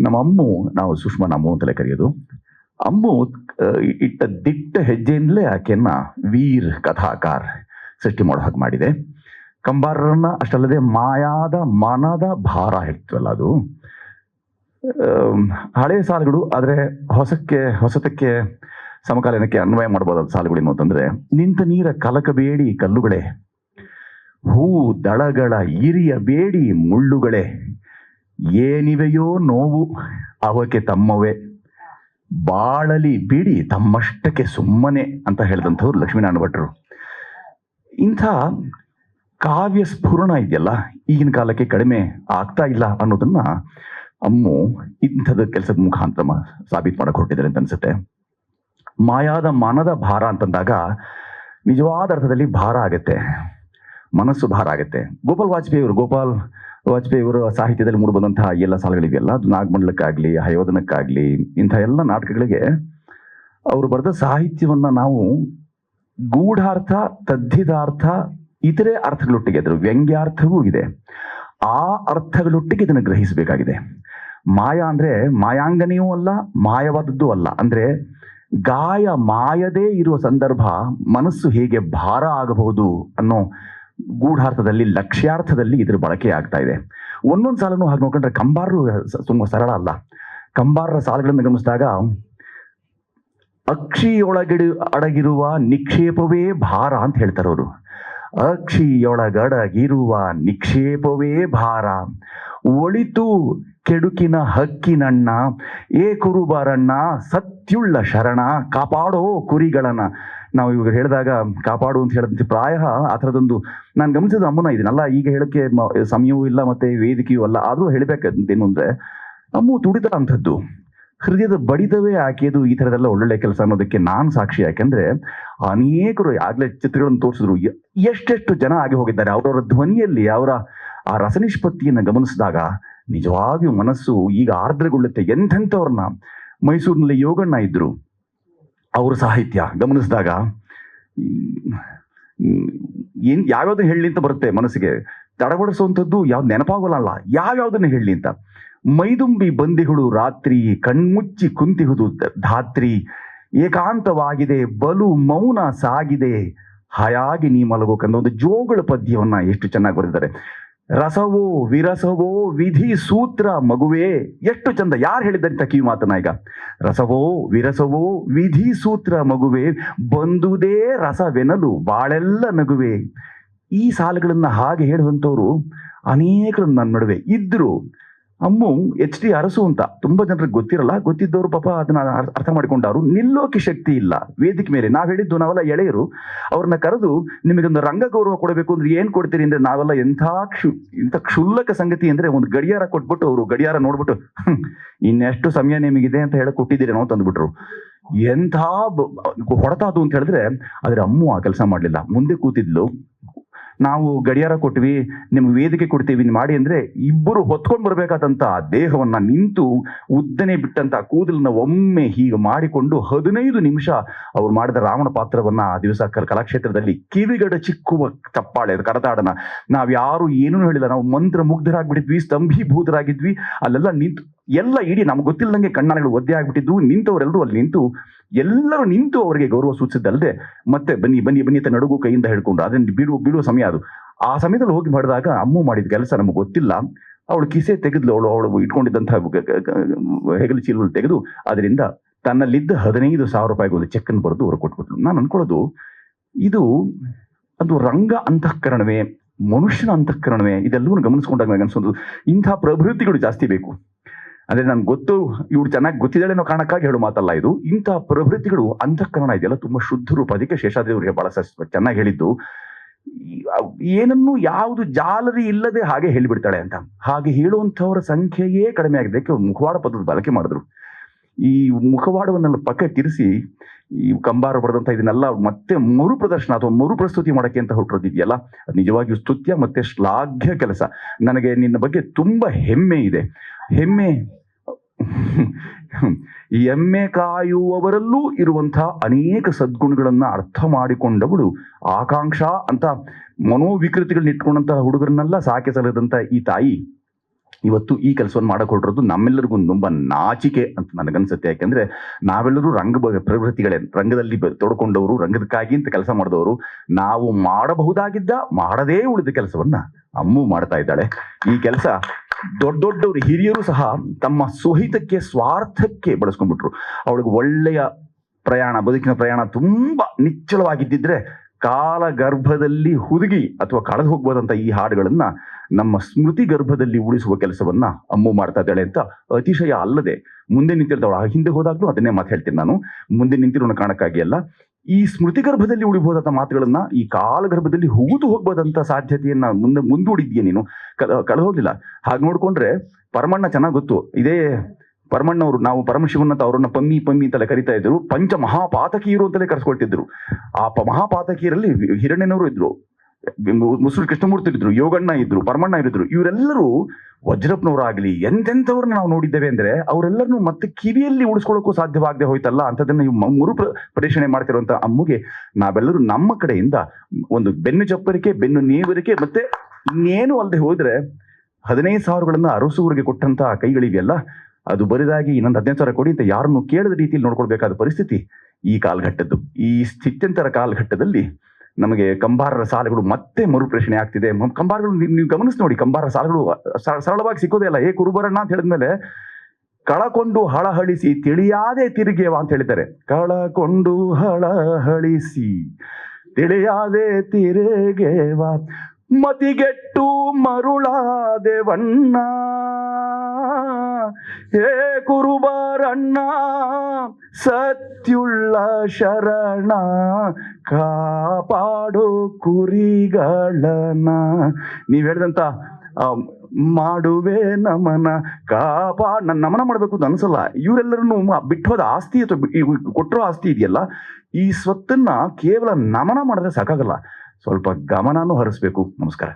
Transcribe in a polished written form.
ನಮ್ಮ ಅಮ್ಮು, ನಾವು ಸುಷ್ಮಾ ಅಮ್ಮು ಅಂತಲೇ ಕರೆಯೋದು. ಅಮ್ಮು ಇಟ್ಟ ದಿಟ್ಟ ಹೆಜ್ಜೆಯಿಂದಲೇ ಆಕೆಯನ್ನ ವೀರ್ ಕಥಾಕಾರ್ ಸೃಷ್ಟಿ ಮಾಡೋ ಹಾಗೆ ಮಾಡಿದೆ. ಕಂಬಾರರನ್ನ ಅಷ್ಟಲ್ಲದೆ ಮಾಯಾದ ಮನದ ಭಾರ ಹೇಳ್ತೀವಲ್ಲ, ಅದು ಹಳೆಯ ಸಾಲುಗಳು, ಆದರೆ ಹೊಸತಕ್ಕೆ ಸಮಕಾಲೀನಕ್ಕೆ ಅನ್ವಯ ಮಾಡಬಹುದಾದ ಸಾಲುಗಳು ಏನು ಅಂತಂದ್ರೆ, ನಿಂತ ನೀರ ಕಲಕಬೇಡಿ ಕಲ್ಲುಗಳೇ, ಹೂ ದಳಗಳ ಇರಿಯ ಬೇಡಿ ಮುಳ್ಳುಗಳೇ, ಏನಿವೆಯೋ ನೋವು ಅವಕ್ಕೆ ತಮ್ಮವೇ, ಬಾಳಲಿ ಬಿಡಿ ತಮ್ಮಷ್ಟಕ್ಕೆ ಸುಮ್ಮನೆ ಅಂತ ಹೇಳಿದಂಥವ್ರು ಲಕ್ಷ್ಮೀನಾರಾಯಣ ಭಟ್ರು. ಇಂಥ ಕಾವ್ಯ ಸ್ಫುರಣ ಇದೆಯಲ್ಲ, ಈಗಿನ ಕಾಲಕ್ಕೆ ಕಡಿಮೆ ಆಗ್ತಾ ಇಲ್ಲ ಅನ್ನೋದನ್ನ ಅಮ್ಮು ಇಂಥದ ಕೆಲಸದ ಮುಖಾಂತರ ಸಾಬೀತು ಮಾಡಕ್ ಹೊರಟಿದ್ದಾರೆ ಅಂತ ಅನ್ಸುತ್ತೆ. ಮಾಯಾದ ಮನದ ಭಾರ ಅಂತಂದಾಗ ನಿಜವಾದ ಅರ್ಥದಲ್ಲಿ ಭಾರ ಆಗತ್ತೆ, ಮನಸ್ಸು ಭಾರ ಆಗತ್ತೆ. ಗೋಪಾಲ್ ವಾಜಪೇಯಿ ಅವರ ಸಾಹಿತ್ಯದಲ್ಲಿ ಮೂಡಿಬಂದಂತಹ ಎಲ್ಲ ಸಾಲುಗಳಿವೆಯಲ್ಲ, ಅದು ನಾಗಮಂಡಲಕ್ಕಾಗ್ಲಿ, ಹಯೋಧನಕ್ಕಾಗ್ಲಿ, ಇಂಥ ಎಲ್ಲ ನಾಟಕಗಳಿಗೆ ಅವರು ಬರೆದ ಸಾಹಿತ್ಯವನ್ನ ನಾವು ಗೂಢಾರ್ಥ, ತದ್ಧಿತಾರ್ಥ, ಇತರೆ ಅರ್ಥಗಳೊಟ್ಟಿಗೆ, ಅದರ ವ್ಯಂಗ್ಯಾರ್ಥವೂ ಇದೆ, ಆ ಅರ್ಥಗಳೊಟ್ಟಿಗೆ ಇದನ್ನು ಗ್ರಹಿಸಬೇಕಾಗಿದೆ. ಮಾಯಾ ಅಂದ್ರೆ ಮಾಯಾಂಗನೆಯೂ ಅಲ್ಲ, ಮಾಯವಾದದ್ದು ಅಲ್ಲ. ಅಂದ್ರೆ ಗಾಯ ಮಾಯದೇ ಇರುವ ಸಂದರ್ಭ ಮನಸ್ಸು ಹೇಗೆ ಭಾರ ಆಗಬಹುದು ಅನ್ನೋ ಗೂಢಾರ್ಥದಲ್ಲಿ, ಲಕ್ಷ್ಯಾರ್ಥದಲ್ಲಿ ಇದ್ರ ಬಳಕೆ ಆಗ್ತಾ ಇದೆ. ಒಂದೊಂದು ಸಾಲನ್ನು ಹಾಗೆ ನೋಡ್ಕೊಂಡ್ರೆ ಕಂಬಾರರು ತುಂಬಾ ಸರಳ ಅಲ್ಲ. ಕಂಬಾರರ ಸಾಲುಗಳನ್ನು ಗಮನಿಸಿದಾಗ ಅಡಗಿರುವ ನಿಕ್ಷೇಪವೇ ಭಾರ ಅಂತ ಹೇಳ್ತಾರೆ ಅವರು. ಅಕ್ಷಿಯೊಳಗಡಗಿರುವ ನಿಕ್ಷೇಪವೇ ಭಾರ, ಒಳಿತು ಕೆಡುಕಿನ ಹಕ್ಕಿನಣ್ಣ, ಏ ಕುರುಬರಣ್ಣ ಸತ್ಯುಳ್ಳ ಶರಣ, ಕಾಪಾಡೋ ಕುರಿಗಳನ್ನ. ನಾವು ಇವಾಗ ಹೇಳಿದಾಗ ಕಾಪಾಡು ಅಂತ ಹೇಳಿದಂತೆ ಪ್ರಾಯ ಆ ಥರದೊಂದು ನಾನು ಗಮನಿಸಿದ ಅಮ್ಮನ ಇದನ್ನಲ್ಲ, ಈಗ ಹೇಳಕ್ಕೆ ಸಮಯವೂ ಇಲ್ಲ ಮತ್ತೆ ವೇದಿಕೆಯೂ ಅಲ್ಲ, ಆದರೂ ಹೇಳಬೇಕಂತೇನು ಅಂದ್ರೆ ಅಮ್ಮು ತುಡಿತ ಅಂಥದ್ದು, ಹೃದಯದ ಬಡಿತವೇ ಆಕೆಯದು ಈ ಥರದೆಲ್ಲ ಒಳ್ಳೊಳ್ಳೆ ಕೆಲಸ ಅನ್ನೋದಕ್ಕೆ ನಾನು ಸಾಕ್ಷಿ. ಯಾಕೆಂದ್ರೆ ಅನೇಕರು ಆಗ್ಲೇ ಚಿತ್ರಗಳನ್ನು ತೋರಿಸಿದ್ರು, ಎಷ್ಟೆಷ್ಟು ಜನ ಆಗಿ ಹೋಗಿದ್ದಾರೆ. ಅವರವರ ಧ್ವನಿಯಲ್ಲಿ ಅವರ ಆ ರಸನಿಷ್ಪತ್ತಿಯನ್ನು ಗಮನಿಸಿದಾಗ ನಿಜವಾಗಿಯೂ ಮನಸ್ಸು ಈಗ ಆರ್ದ್ರಗೊಳ್ಳುತ್ತೆ. ಎಂಥವ್ರನ್ನ, ಮೈಸೂರಿನಲ್ಲಿ ಯೋಗಣ್ಣ ಇದ್ರು, ಅವ್ರ ಸಾಹಿತ್ಯ ಗಮನಿಸಿದಾಗ ಯಾವ್ಯಾವ್ದನ್ನ ಹೇಳಲಿ ಅಂತ ಬರುತ್ತೆ ಮನಸ್ಸಿಗೆ, ತಡಬಡಿಸುವಂಥದ್ದು ಯಾವ್ದು ನೆನಪಾಗೋಲ್ಲ, ಯಾವ್ಯಾವ್ದನ್ನ ಹೇಳಲಿ ಅಂತ. ಮೈದುಂಬಿ ಬಂದಿಗಳು ರಾತ್ರಿ, ಕಣ್ಮುಚ್ಚಿ ಕುಂತಿಹುದು ಧಾತ್ರಿ, ಏಕಾಂತವಾಗಿದೆ ಬಲು ಮೌನ ಸಾಗಿದೆ, ಹಾಯಾಗಿ ನೀ ಮಲಗೋಕಂದ ಒಂದು ಜೋಗಳ ಪದ್ಯವನ್ನ ಎಷ್ಟು ಚೆನ್ನಾಗಿ ಬರೆದಿದ್ದಾರೆ. ರಸವೋ ವಿರಸವೋ ವಿಧಿ ಸೂತ್ರ ಮಗುವೇ, ಎಷ್ಟು ಚಂದ. ಯಾರು ಹೇಳಿದ್ದಾರೆ ಅಂತ ಕಿವಿ ಮಾತನ್ನ ಈಗ. ರಸವೋ ವಿರಸವೋ ವಿಧಿ ಸೂತ್ರ ಮಗುವೇ, ಬಂದುದೇ ರಸವೆನಲು ಬಾಳೆಲ್ಲ ನಗುವೆ. ಈ ಸಾಲುಗಳನ್ನ ಹಾಗೆ ಹೇಳುವಂಥವ್ರು ಅನೇಕರು ನನ್ನ ನಡುವೆ ಇದ್ರು. ಅಮ್ಮು HD ಅರಸು ಅಂತ ತುಂಬಾ ಜನರಿಗೆ ಗೊತ್ತಿರಲ್ಲ, ಗೊತ್ತಿದ್ದವರು ಪಾಪ ಅದನ್ನ ಅರ್ಥ ಮಾಡಿಕೊಂಡವರು. ನಿಲ್ಲೋಕೆ ಶಕ್ತಿ ಇಲ್ಲ ವೇದಿಕೆ ಮೇಲೆ. ನಾವೆಲ್ಲ ಎಳೆಯರು, ಅವ್ರನ್ನ ಕರೆದು ನಿಮಗೊಂದು ರಂಗ ಗೌರವ ಕೊಡಬೇಕು ಅಂದ್ರೆ ಏನ್ ಕೊಡ್ತೀರಿ ಅಂದ್ರೆ, ನಾವೆಲ್ಲ ಇಂಥ ಕ್ಷುಲ್ಲಕ ಸಂಗತಿ ಅಂದ್ರೆ ಒಂದು ಗಡಿಯಾರ ಕೊಟ್ಬಿಟ್ಟು, ಅವರು ಗಡಿಯಾರ ನೋಡ್ಬಿಟ್ಟು ಇನ್ನೆಷ್ಟು ಸಮಯ ನಿಮಗಿದೆ ಅಂತ ಹೇಳಿ ಕೊಟ್ಟಿದ್ದೀರಿ ನಾವು ತಂದ್ಬಿಟ್ರು. ಎಂಥ ಹೊಡೆತ ಅದು ಅಂತ ಹೇಳಿದ್ರೆ, ಆದ್ರೆ ಅಮ್ಮು ಆ ಕೆಲಸ ಮಾಡ್ಲಿಲ್ಲ. ಮುಂದೆ ಕೂತಿದ್ಲು, ನಾವು ಗಡಿಯಾರ ಕೊಟ್ವಿ, ನಿಮ್ಗೆ ವೇದಿಕೆ ಕೊಡ್ತೀವಿ ಮಾಡಿ ಅಂದ್ರೆ ಇಬ್ಬರು ಹೊತ್ಕೊಂಡು ಬರ್ಬೇಕಾದಂತ ದೇಹವನ್ನ ನಿಂತು ಉದ್ದನೆ ಬಿಟ್ಟಂತ ಕೂದಲನ್ನ ಒಮ್ಮೆ ಹೀಗೆ ಮಾಡಿಕೊಂಡು 15 ನಿಮಿಷ ಅವ್ರು ಮಾಡಿದ ರಾವಣ ಪಾತ್ರವನ್ನ ಆ ದಿವಸ ಕಲಾಕ್ಷೇತ್ರದಲ್ಲಿ ಕಿವಿಗಡ ಚಿಕ್ಕುವ ಚಪ್ಪಾಳೆ ಕರತಾಡನ ನಾವ್ಯಾರು ಏನೂ ಹೇಳಿಲ್ಲ. ನಾವು ಮಂತ್ರ ಮುಗ್ಧರಾಗ್ಬಿಟ್ಟಿದ್ವಿ, ಸ್ತಂಭೀಭೂತರಾಗಿದ್ವಿ. ಅಲ್ಲೆಲ್ಲ ನಿಂತು ಎಲ್ಲ ಇಡೀ ನಮ್ಗೆ ಗೊತ್ತಿಲ್ಲದಂಗೆ ಕಣ್ಣಾಲೆಗಳು ಒದ್ದೆ ಆಗ್ಬಿಟ್ಟಿದ್ವು. ನಿಂತವರೆಲ್ಲರೂ ಅಲ್ಲಿ ನಿಂತು ಎಲ್ಲರೂ ನಿಂತು ಅವರಿಗೆ ಗೌರವ ಸೂಚಿಸಿದ್ದಲ್ಲದೆ ಮತ್ತೆ ಬನ್ನಿ ಬನ್ನಿ ಬನ್ನಿ ಅಂತ ನಡುಗು ಕೈಯಿಂದ ಹೇಳ್ಕೊಂಡು ಅದನ್ನ ಬಿಡುವ ಸಮಯ ಅದು. ಆ ಸಮಯದಲ್ಲಿ ಹೋಗಿ ಮಾಡಿದಾಗ ಅಮ್ಮು ಮಾಡಿದ ಕೆಲಸ ನಮಗೆ ಗೊತ್ತಿಲ್ಲ. ಅವಳು ಕಿಸೆ ತೆಗೆದ್ಲು, ಅವಳು ಇಟ್ಕೊಂಡಿದ್ದಂತಹ ಹೆಗಲು ಚೀಲಲ್ಲಿ ತೆಗೆದು ಅದರಿಂದ ತನ್ನಲ್ಲಿದ್ದ 15,000 ರೂಪಾಯಿಗೆ ಒಂದು ಚೆಕ್ ಅನ್ನು ಬರೆದು ಅವ್ರು ಕೊಟ್ಬಿಟ್ಲು. ನಾನು ಅನ್ಕೊಳ್ಳೋದು, ಇದು ಅದು ರಂಗ ಅಂತಃಕರಣವೇ, ಮನುಷ್ಯನ ಅಂತಃಕರಣವೇ, ಇದೆಲ್ಲವೂ ಗಮನಿಸ್ಕೊಂಡಾಗ ನನಗೆ ಅನ್ಸೋದು ಇಂಥ ಪ್ರಭೃತಿಗಳು ಜಾಸ್ತಿ ಬೇಕು. ಅಂದ್ರೆ ನನ್ಗೆ ಗೊತ್ತು, ಇವ್ರು ಚೆನ್ನಾಗಿ ಗೊತ್ತಿದ್ದಾಳೆ ಅನ್ನೋ ಕಾರಣಕ್ಕಾಗಿ ಹೇಳೋ ಮಾತಲ್ಲ ಇದು. ಇಂಥ ಪ್ರಭೃತಿಗಳು ಅಂತಃಕರಣ ಇದೆಯಲ್ಲ ತುಂಬಾ ಶುದ್ಧ ರೂಪ. ಅದಕ್ಕೆ ಶೇಷಾದ್ರಿಯವರಿಗೆ ಬಹಳ ಚೆನ್ನಾಗಿ ಹೇಳಿದ್ದು, ಏನನ್ನು ಯಾವುದು ಜಾಲರಿ ಇಲ್ಲದೆ ಹಾಗೆ ಹೇಳಿಬಿಡ್ತಾಳೆ ಅಂತ. ಹಾಗೆ ಹೇಳುವಂಥವರ ಸಂಖ್ಯೆಯೇ ಕಡಿಮೆ ಆಗಿದೆ. ಮುಖವಾಡ ಪದದ ಬಳಕೆ ಮಾಡಿದ್ರು. ಈ ಮುಖವಾಡವನ್ನೆಲ್ಲ ಪಕ್ಕ ತಿರ್ಸಿ ಈ ಕಂಬಾರ ಬರೆದಂತ ಇದನ್ನೆಲ್ಲ ಮತ್ತೆ ಮರು ಪ್ರದರ್ಶನ ಅಥವಾ ಮರು ಪ್ರಸ್ತುತಿ ಮಾಡಕ್ಕೆ ಅಂತ ಹೊರಟಿದೆಯಲ್ಲ, ಅದು ನಿಜವಾಗಿಯೂ ಸ್ತುತ್ಯ ಮತ್ತೆ ಶ್ಲಾಘ್ಯ ಕೆಲಸ. ನನಗೆ ನಿನ್ನ ಬಗ್ಗೆ ತುಂಬಾ ಹೆಮ್ಮೆ ಇದೆ. ಎಮ್ಮೆ ಕಾಯುವವರಲ್ಲೂ ಇರುವಂತಹ ಅನೇಕ ಸದ್ಗುಣಗಳನ್ನ ಅರ್ಥ ಮಾಡಿಕೊಂಡವಳು, ಆಕಾಂಕ್ಷಾ ಅಂತ ಮನೋವಿಕೃತಿಗಳನ್ನ ಇಟ್ಕೊಂಡಂತಹ ಹುಡುಗರನ್ನೆಲ್ಲ ಸಾಕಿ ಸಲದಂತ ಈ ತಾಯಿ ಇವತ್ತು ಈ ಕೆಲಸವನ್ನು ಮಾಡಕ್ ಹೊರಟಿರೋದು ನಮ್ಮೆಲ್ಲರಿಗೂ ತುಂಬಾ ನಾಚಿಕೆ ಅಂತ ನನಗನ್ಸುತ್ತೆ. ಯಾಕೆಂದ್ರೆ ನಾವೆಲ್ಲರೂ ಪ್ರವೃತ್ತಿಗಳೇ, ರಂಗದಲ್ಲಿ ತೊಡ್ಕೊಂಡವರು, ರಂಗದಕ್ಕಾಗಿ ಅಂತ ಕೆಲಸ ಮಾಡಿದವರು. ನಾವು ಮಾಡಬಹುದಾಗಿದ್ದ ಮಾಡದೇ ಉಳಿದ ಕೆಲಸವನ್ನ ಅಮ್ಮು ಮಾಡ್ತಾ ಇದ್ದಾಳೆ. ಈ ಕೆಲಸ ದೊಡ್ಡವರು ಹಿರಿಯರು ಸಹ ತಮ್ಮ ಸ್ವಹಿತಕ್ಕೆ, ಸ್ವಾರ್ಥಕ್ಕೆ ಬಳಸ್ಕೊಂಡ್ಬಿಟ್ರು. ಅವಳಿಗೆ ಒಳ್ಳೆಯ ಪ್ರಯಾಣ, ಬದುಕಿನ ಪ್ರಯಾಣ ತುಂಬಾ ನಿಚ್ಚಳವಾಗಿದ್ದಿದ್ರೆ ಕಾಲ ಗರ್ಭದಲ್ಲಿ ಹುದುಗಿ ಅಥವಾ ಕಳೆದು ಹೋಗ್ಬೋದಂತ ಈ ಹಾಡುಗಳನ್ನ ನಮ್ಮ ಸ್ಮೃತಿ ಗರ್ಭದಲ್ಲಿ ಉಳಿಸುವ ಕೆಲಸವನ್ನ ಅಮ್ಮು ಮಾಡ್ತಾ ಇದ್ದಾಳೆ ಅಂತ ಅತಿಶಯ ಅಲ್ಲದೆ ಮುಂದೆ ನಿಂತಿರ್ತಾವಳ. ಹಿಂದೆ ಹೋದಾಗ್ಲೂ ಅದನ್ನೇ ಮಾತು ಹೇಳ್ತೀನಿ ನಾನು, ಮುಂದೆ ನಿಂತಿರೋನ ಕಾರಣಕ್ಕಾಗಿ ಅಲ್ಲ. ಈ ಸ್ಮೃತಿ ಗರ್ಭದಲ್ಲಿ ಉಳಿಬಹುದಂತ ಮಾತುಗಳನ್ನ ಈ ಕಾಲ ಗರ್ಭದಲ್ಲಿ ಹೂತು ಹೋಗ್ಬೋದಂತ ಸಾಧ್ಯತೆಯನ್ನ ಮುಂದೂಡಿದ್ಯಾ ನೀನು, ಕಳೆದು ಹೋಗ್ಲಿಲ್ಲ. ಹಾಗೆ ನೋಡ್ಕೊಂಡ್ರೆ ಪರಮಣ್ಣ ಚೆನ್ನಾಗ್ ಗೊತ್ತು. ಇದೇ ಪರಮಣ್ಣವರು, ನಾವು ಪರಮಶಿವನಂತ ಅವರನ್ನ ಪಮ್ಮಿ ಅಂತಲೇ ಕರಿತಾ ಇದ್ರು. ಪಂಚ ಮಹಾಪಾತಕೀಯರು ಅಂತಲೇ ಕರೆಸ್ಕೊಳ್ತಿದ್ರು. ಆ ಮಹಾಪಾತಕೀಯರಲ್ಲಿ ಹಿರಣ್ಯನವರು ಇದ್ರು, ಮುಸುರು ಕೃಷ್ಣಮೂರ್ತಿ ಇದ್ರು, ಯೋಗಣ್ಣ ಇದ್ರು, ಪರಮಣ್ಣ ಇದ್ರು. ಇವರೆಲ್ಲರೂ ವಜ್ರಪ್ಪನವರಾಗ್ಲಿ ಎಂತೆಂಥವ್ರನ್ನ ನಾವು ನೋಡಿದ್ದೇವೆ ಅಂದ್ರೆ ಅವರೆಲ್ಲರನ್ನು ಮತ್ತೆ ಕಿವಿಯಲ್ಲಿ ಉಳಿಸ್ಕೊಳ್ಳೋಕ್ಕೂ ಸಾಧ್ಯವಾಗದೆ ಹೋಯ್ತಲ್ಲ. ಅಂತದನ್ನ ಇವು ಮರುಪರೀಕ್ಷಣೆ ಮಾಡ್ತಿರುವಂತ ಅಮ್ಮಗೆ ನಾವೆಲ್ಲರೂ ನಮ್ಮ ಕಡೆಯಿಂದ ಒಂದು ಬೆನ್ನು ಚಪ್ಪರಿಕೆ, ಬೆನ್ನು ನೇವರಿಕೆ, ಮತ್ತೆ ಇನ್ನೇನು ಅಲ್ಲದೆ ಹೋದ್ರೆ 15,000ಗಳನ್ನ ಅರಸೂರಿಗೆ ಕೊಟ್ಟಂತ ಕೈಗಳಿವೆಯಲ್ಲ, ಅದು ಬರಿದಾಗಿ ಇನ್ನೊಂದು 15,000 ಕೊಡಿ ಅಂತ ಯಾರನ್ನು ಕೇಳದ ರೀತಿಯಲ್ಲಿ ನೋಡ್ಕೊಳ್ಬೇಕಾದ ಪರಿಸ್ಥಿತಿ ಈ ಕಾಲಘಟ್ಟದ್ದು. ಈ ಸ್ಥಿತ್ಯಂತರ ಕಾಲಘಟ್ಟದಲ್ಲಿ ನಮಗೆ ಕಂಬಾರರ ಸಾಲಗಳು ಮತ್ತೆ ಮರುಪ್ರೇಷಣೆ ಆಗ್ತಿದೆ. ಕಂಬಾರಗಳು ನೀವು ಗಮನಿಸಿ ನೋಡಿ, ಕಂಬಾರರ ಸಾಲಗಳು ಸರಳವಾಗಿ ಸಿಕ್ಕೋದೇ ಇಲ್ಲ. ಕುರುಬರಣ್ಣ ಅಂತ ಹೇಳಿದ್ಮೇಲೆ ಕಳಕೊಂಡು ಹಳಹಳಿಸಿ ತಿಳಿಯಾದೆ ತಿರುಗೇವ ಅಂತ ಹೇಳಿದ್ದಾರೆ. ಕಳಕೊಂಡು ಹಳಹಳಿಸಿ ತಿಳಿಯಾದೆ ತಿರುಗೇವ, ಮತಿಗೆಟ್ಟು ಮರುಳಾದೆವಣ್ಣ, ಹೇ ಕುರುಬರಣ್ಣ ಸತ್ಯುಳ್ಳ ಶರಣ, ಕಾಪಾಡು ಕುರಿಗಳನ್ನ. ನೀವ್ ಹೇಳಿದಂತ ಮಾಡುವೆ ನಮನ, ನಮನ ಮಾಡ್ಬೇಕು ಅಂತ ಅನ್ಸಲ್ಲ. ಇವರೆಲ್ಲರನ್ನು ಬಿಟ್ಟೋದ ಆಸ್ತಿ ಅಥವಾ ಕೊಟ್ಟಿರೋ ಆಸ್ತಿ ಇದೆಯಲ್ಲ, ಈ ಸ್ವತ್ತನ್ನ ಕೇವಲ ನಮನ ಮಾಡಿದ್ರೆ ಸಾಕಾಗಲ್ಲ, ಸ್ವಲ್ಪ ಗಮನನೂ ಹರಿಸ್ಬೇಕು. ನಮಸ್ಕಾರ.